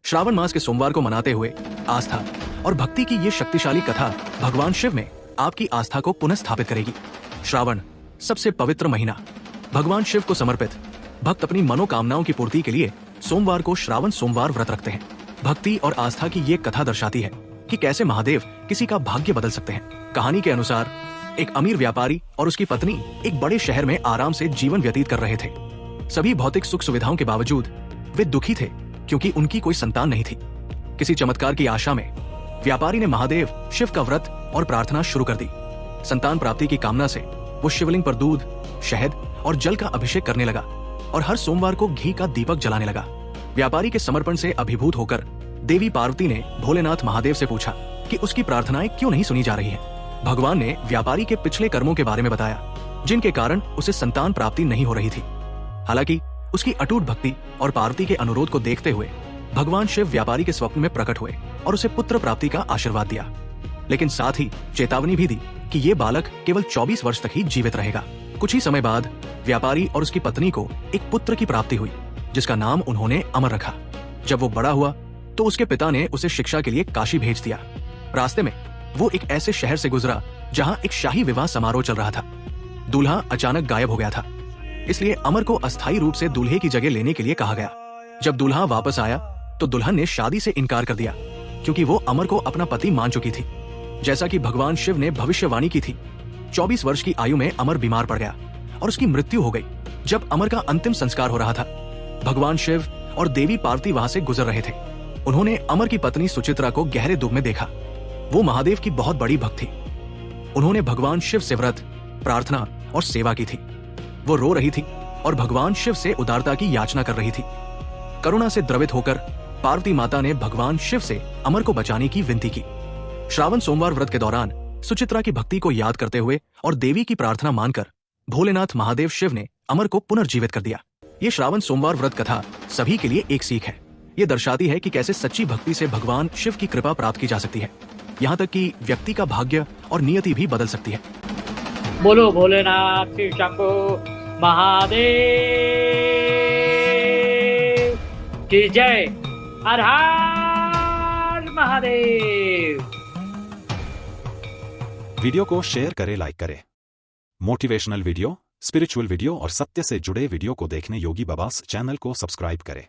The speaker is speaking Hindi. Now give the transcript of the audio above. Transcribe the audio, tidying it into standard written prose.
श्रावण मास के सोमवार को मनाते हुए आस्था और भक्ति की ये शक्तिशाली कथा भगवान शिव में आपकी आस्था को पुनः स्थापित करेगी। श्रावण सबसे पवित्र महीना, भगवान शिव को समर्पित। भक्त अपनी मनोकामनाओं की पूर्ति के लिए सोमवार को श्रावण सोमवार व्रत रखते हैं। भक्ति और आस्था की ये कथा दर्शाती है कि कैसे महादेव किसी का भाग्य बदल सकते हैं। कहानी के अनुसार एक अमीर व्यापारी और उसकी पत्नी एक बड़े शहर में आराम से जीवन व्यतीत कर रहे थे। सभी भौतिक सुख सुविधाओं के बावजूद वे दुखी थे क्योंकि उनकी कोई संतान नहीं थी। किसी चमत्कार की आशा में व्यापारी ने महादेव शिव का व्रत और प्रार्थना शुरू कर दी। संतान प्राप्ति की कामना से वो शिवलिंग पर दूध, शहद और जल का अभिषेक करने लगा और हर सोमवार को घी का दीपक जलाने लगा। व्यापारी के समर्पण से अभिभूत होकर देवी पार्वती ने भोलेनाथ महादेव से पूछा कि उसकी प्रार्थनाएं क्यों नहीं सुनी जा रही हैं। भगवान ने व्यापारी के पिछले कर्मों के बारे में बताया, जिनके कारण उसे संतान प्राप्ति नहीं हो रही थी। हालांकि उसकी अटूट भक्ति और पार्वती के अनुरोध को देखते हुए भगवान शिव व्यापारी के स्वप्न में प्रकट हुए और उसे पुत्र प्राप्ति का आशीर्वाद दिया, लेकिन साथ ही चेतावनी भी दी कि ये बालक केवल 24 वर्ष तक ही जीवित रहेगा। कुछ ही समय बाद व्यापारी और उसकी पत्नी को एक पुत्र की प्राप्ति हुई, जिसका नाम उन्होंने अमर रखा। जब वो बड़ा हुआ तो उसके पिता ने उसे शिक्षा के लिए काशी भेज दिया। रास्ते में वो एक ऐसे शहर से गुजरा जहाँ एक शाही विवाह समारोह चल रहा था। दूल्हा अचानक गायब हो गया था, इसलिए अमर को अस्थायी रूप से दूल्हे की जगह लेने के लिए कहा गया। जब दूल्हा वापस आया तो दुल्हन ने शादी से इनकार कर दिया क्योंकि वो अमर को अपना पति मान चुकी थी। जैसा कि भगवान शिव ने भविष्यवाणी की थी, 24 वर्ष की आयु में अमर बीमार पड़ गया और उसकी मृत्यु हो गई। जब अमर का अंतिम संस्कार हो रहा था, भगवान शिव और देवी पार्वती वहां से गुजर रहे थे। उन्होंने अमर की पत्नी सुचित्रा को गहरे दुख में देखा। वो महादेव की बहुत बड़ी भक्त थी। उन्होंने भगवान शिव से व्रत, प्रार्थना और सेवा की थी। वो रो रही थी और भगवान शिव से उदारता की याचना कर रही थी। करुणा से द्रवित होकर पार्वती माता ने भगवान शिव से अमर को बचाने की विनती की। श्रावण सोमवार व्रत के दौरान सुचित्रा की भक्ति को याद करते हुए और देवी की प्रार्थना मानकर भोलेनाथ महादेव शिव ने अमर को पुनर्जीवित कर दिया। ये श्रावण सोमवार व्रत कथा सभी के लिए एक सीख है। ये दर्शाती है कि कैसे सच्ची भक्ति से भगवान शिव की कृपा प्राप्त की जा सकती है, यहाँ तक कि व्यक्ति का भाग्य और नियति भी बदल सकती है। बोलो भोलेनाथ शिव शंभो महादेव की जय। हर हर महादेव। वीडियो को शेयर करें, लाइक करें। मोटिवेशनल वीडियो, स्पिरिचुअल वीडियो और सत्य से जुड़े वीडियो को देखने योगी बाबास चैनल को सब्सक्राइब करें।